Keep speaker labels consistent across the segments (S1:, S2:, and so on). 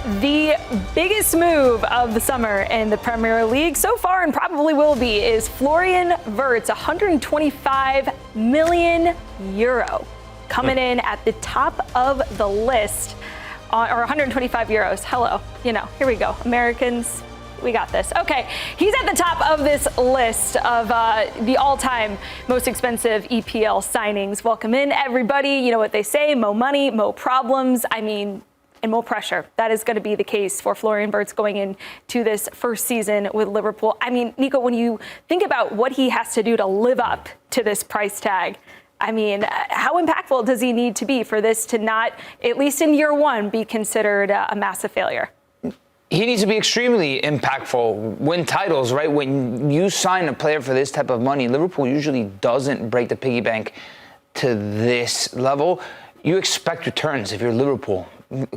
S1: The biggest move of the summer in the Premier League so far, and probably will be, is Florian Wirtz, 125 million euro, coming in at the top of the list, or 125 euros. Hello, here we go, Americans. We got this. Okay, he's at the top of this list of the all-time most expensive EPL signings. Welcome in, everybody. You know what they say, mo money, mo problems. And more pressure. That is going to be the case for Florian Wirtz going into this first season with Liverpool. Nico, when you think about what he has to do to live up to this price tag, how impactful does he need to be for this to not, at least in year one, be considered a massive failure?
S2: He needs to be extremely impactful, win titles, right? When you sign a player for this type of money, Liverpool usually doesn't break the piggy bank to this level. You expect returns if you're Liverpool.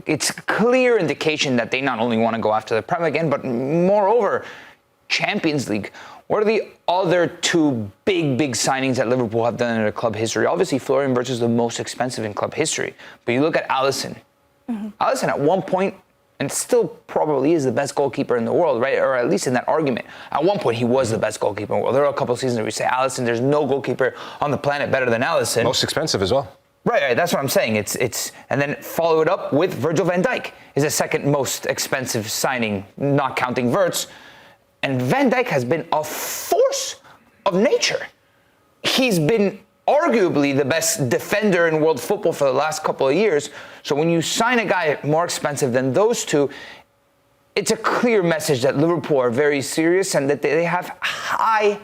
S2: It's a clear indication that they not only want to go after the Prem again, but moreover, Champions League. What are the other two big signings that Liverpool have done in their club history? Obviously, Florian Wirtz is the most expensive in club history. But you look at Alisson. Alisson at one point, and still probably is the best goalkeeper in the world, right? Or at least in that argument. At one point, he was the best goalkeeper in the world. There are a couple of seasons where we say, Alisson, there's no goalkeeper on the planet better than Alisson.
S3: Most expensive as well.
S2: Right, that's what I'm saying. It's and then follow it up with Virgil van Dijk is the second most expensive signing, not counting Wirtz. And Van Dijk has been a force of nature. He's been arguably the best defender in world football for the last couple of years. So when you sign a guy more expensive than those two, it's a clear message that Liverpool are very serious and that they have high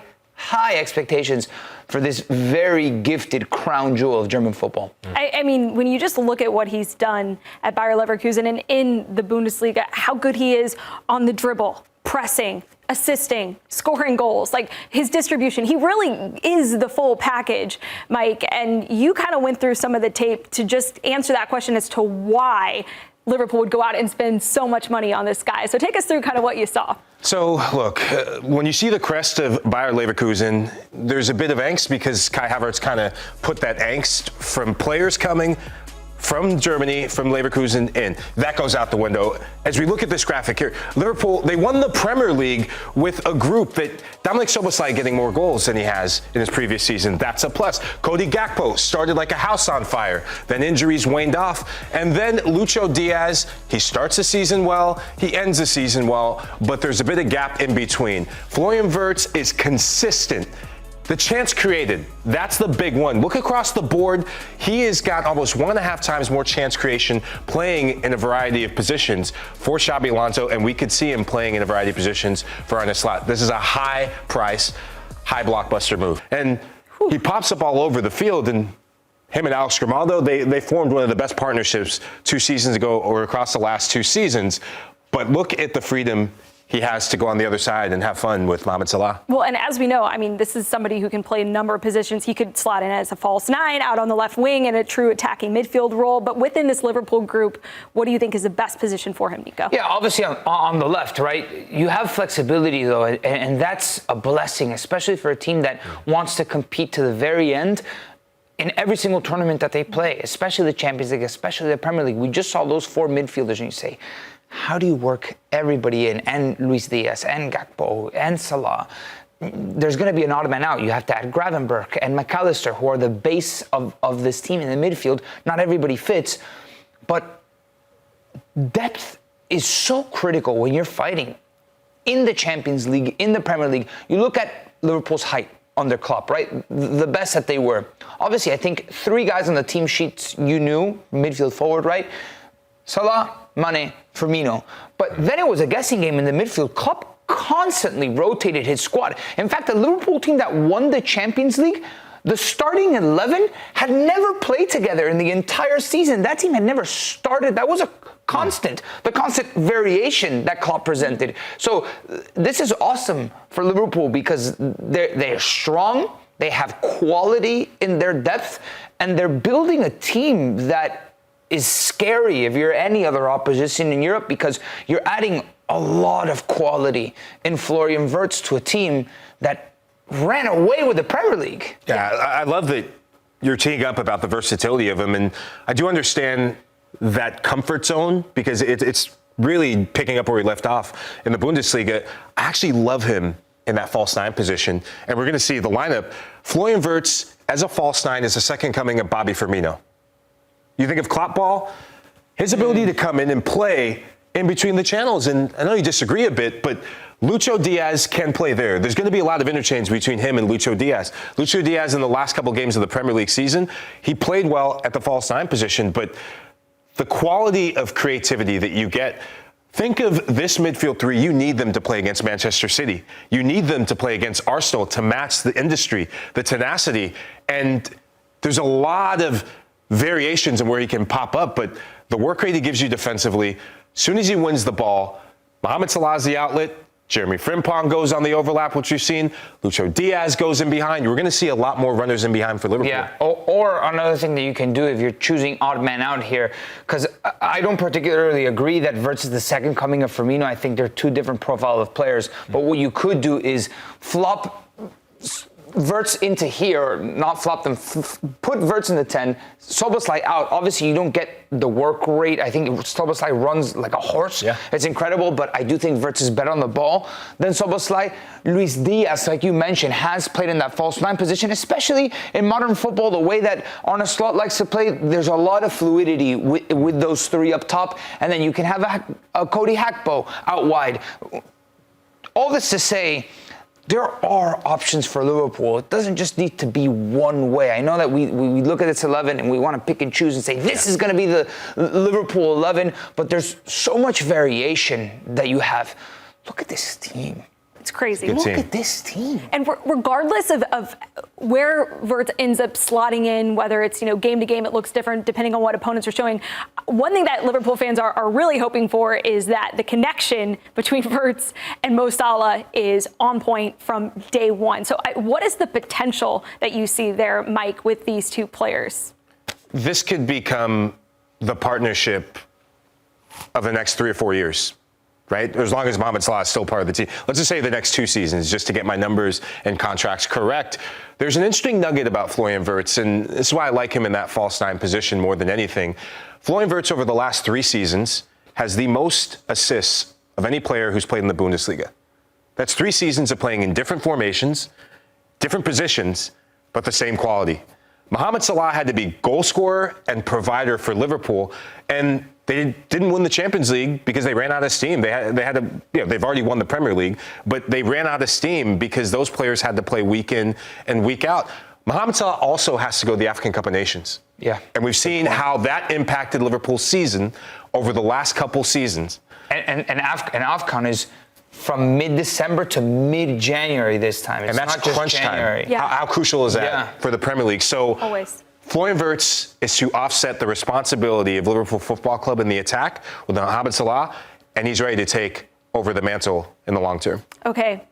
S2: expectations for this very gifted crown jewel of German football.
S1: When you just look at what he's done at Bayer Leverkusen and in the Bundesliga, how good he is on the dribble, pressing, assisting, scoring goals, like his distribution, he really is the full package, Mike. And you kind of went through some of the tape to just answer that question as to why Liverpool would go out and spend so much money on this guy. So take us through kind of what you saw.
S3: So, look, when you see the crest of Bayer Leverkusen, there's a bit of angst because Kai Havertz kind of put that angst from players coming from Germany, from Leverkusen in. That goes out the window. As we look at this graphic here, Liverpool, they won the Premier League with a group that Dominic Szoboszlai getting more goals than he has in his previous season. That's a plus. Cody Gakpo started like a house on fire. Then injuries waned off. And then Lucho Diaz, he starts the season well, he ends the season well, but there's a bit of gap in between. Florian Wirtz is consistent. The chance created, that's the big one. Look across the board. He has got almost 1.5 times more chance creation playing in a variety of positions for Xabi Alonso, and we could see him playing in a variety of positions for Arne Slot. This is a high price, high blockbuster move. And he pops up all over the field, and him and Alex Grimaldo, they formed one of the best partnerships 2 seasons ago or across the last 2 seasons. But look at the freedom he has to go on the other side and have fun with Mohamed Salah.
S1: Well, and as we know, this is somebody who can play a number of positions. He could slot in as a false 9, out on the left wing in a true attacking midfield role. But within this Liverpool group, what do you think is the best position for him, Nico?
S2: Yeah, obviously on the left, right? You have flexibility, though, and that's a blessing, especially for a team that wants to compete to the very end in every single tournament that they play, especially the Champions League, especially the Premier League. We just saw those 4 midfielders, and you say, how do you work everybody in, and Luis Diaz, and Gakpo, and Salah? There's going to be an odd man out. You have to add Gravenberch and McAllister, who are the base of this team in the midfield. Not everybody fits, but depth is so critical when you're fighting in the Champions League, in the Premier League. You look at Liverpool's height under Klopp, right? The best that they were. Obviously, I think 3 guys on the team sheets you knew, midfield forward, right? Salah, Mane, Firmino. But then it was a guessing game in the midfield. Klopp constantly rotated his squad. In fact, the Liverpool team that won the Champions League, the starting 11 had never played together in the entire season. That team had never started. That was a constant, the constant variation that Klopp presented. So this is awesome for Liverpool because they're strong, they have quality in their depth, and they're building a team that is scary if you're any other opposition in Europe because you're adding a lot of quality in Florian Wirtz to a team that ran away with the Premier League.
S3: Yeah, I love that you're teeing up about the versatility of him, and I do understand that comfort zone because it's really picking up where we left off in the Bundesliga. I actually love him in that false nine position. And we're going to see the lineup. Florian Wirtz as a false nine is the second coming of Bobby Firmino. You think of Klopp ball, his ability to come in and play in between the channels. And I know you disagree a bit, but Lucho Diaz can play there. There's going to be a lot of interchange between him and Lucho Diaz. Lucho Diaz in the last couple games of the Premier League season, he played well at the false nine position, but the quality of creativity that you get, think of this midfield three. You need them to play against Manchester City. You need them to play against Arsenal to match the industry, the tenacity. And there's a lot of variations in where he can pop up, but the work rate he gives you defensively, as soon as he wins the ball, Mohamed Salah's the outlet, Jeremy Frimpong goes on the overlap, which we've seen. Lucho Diaz goes in behind. We're going to see a lot more runners in behind for Liverpool.
S2: Yeah, or another thing that you can do if you're choosing odd man out here, because I don't particularly agree that Wirtz is the second coming of Firmino. I think they're two different profile of players. But what you could do is flop Wirtz into here, not flop them, put Wirtz in the 10, Szoboszlai out. Obviously, you don't get the work rate. I think Szoboszlai runs like a horse. Yeah. It's incredible, but I do think Wirtz is better on the ball than Szoboszlai. Luis Diaz, like you mentioned, has played in that false nine position, especially in modern football, the way that Arne Slot likes to play. There's a lot of fluidity with those three up top, and then you can have a Cody Hakpo out wide. All this to say, there are options for Liverpool. It doesn't just need to be one way. I know that we look at this 11 and we want to pick and choose and say, this is going to be the Liverpool 11, but there's so much variation that you have. Look at this team.
S1: It's crazy.
S2: Look at this team.
S1: And regardless of where Wirtz ends up slotting in, whether it's, game to game, it looks different depending on what opponents are showing. One thing that Liverpool fans are really hoping for is that the connection between Wirtz and Mo Salah is on point from day one. So what is the potential that you see there, Mike, with these two players?
S3: This could become the partnership of the next 3 or 4 years. Right? As long as Mohamed Salah is still part of the team. Let's just say the next 2 seasons, just to get my numbers and contracts correct. There's an interesting nugget about Florian Wirtz, and this is why I like him in that false nine position more than anything. Florian Wirtz over the last 3 seasons has the most assists of any player who's played in the Bundesliga. That's 3 seasons of playing in different formations, different positions, but the same quality. Mohamed Salah had to be goal scorer and provider for Liverpool, and they didn't win the Champions League because they ran out of steam. They've already won the Premier League, but they ran out of steam because those players had to play week in and week out. Mohamed Salah also has to go to the African Cup of Nations.
S2: Yeah.
S3: And we've seen how that impacted Liverpool's season over the last couple seasons.
S2: And AFCON is from mid-December to mid-January this time. It's
S3: and that's
S2: not just
S3: crunch
S2: January.
S3: time. Yeah. How crucial is that for the Premier League? So
S1: always.
S3: Florian Wirtz is to offset the responsibility of Liverpool Football Club in the attack with Mohamed Salah, and he's ready to take over the mantle in the long term.
S1: Okay.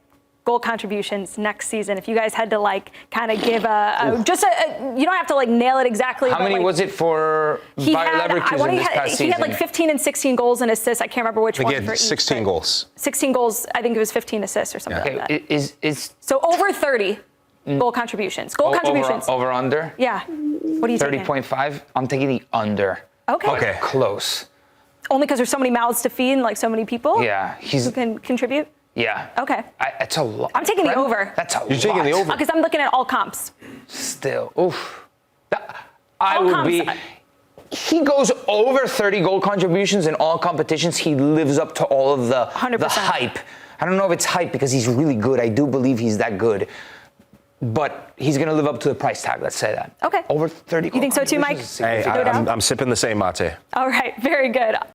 S1: Goal contributions next season. If you guys had to kind of give you don't have to nail it exactly.
S2: How many was it for Bayer Leverkusen this past season?
S1: He had 15 and 16 goals and assists. I can't remember which one for each.
S3: 16 goals.
S1: 16 goals. I think it was 15 assists or something like that.
S2: So
S1: over 30 goal contributions. Goal contributions.
S2: Over under?
S1: Yeah. What do you think?
S2: 30.5. I'm taking the under.
S1: Okay.
S2: Close.
S1: Only because there's so many mouths to feed and so many people.
S2: Yeah.
S1: Who can contribute.
S2: Yeah.
S1: Okay.
S2: It's a lot.
S1: I'm taking the over.
S2: That's a lot.
S3: You're taking the over.
S1: Because I'm looking at all comps.
S2: Still. Oof. He goes over 30 goal contributions in all competitions. He lives up to all of the
S1: 100%.
S2: The hype. I don't know if it's hype because he's really good. I do believe he's that good. But he's going to live up to the price tag. Let's say that.
S1: Okay.
S2: Over 30 goal
S1: You think so too, Mike?
S3: Hey, I'm sipping the same mate.
S1: All right. Very good.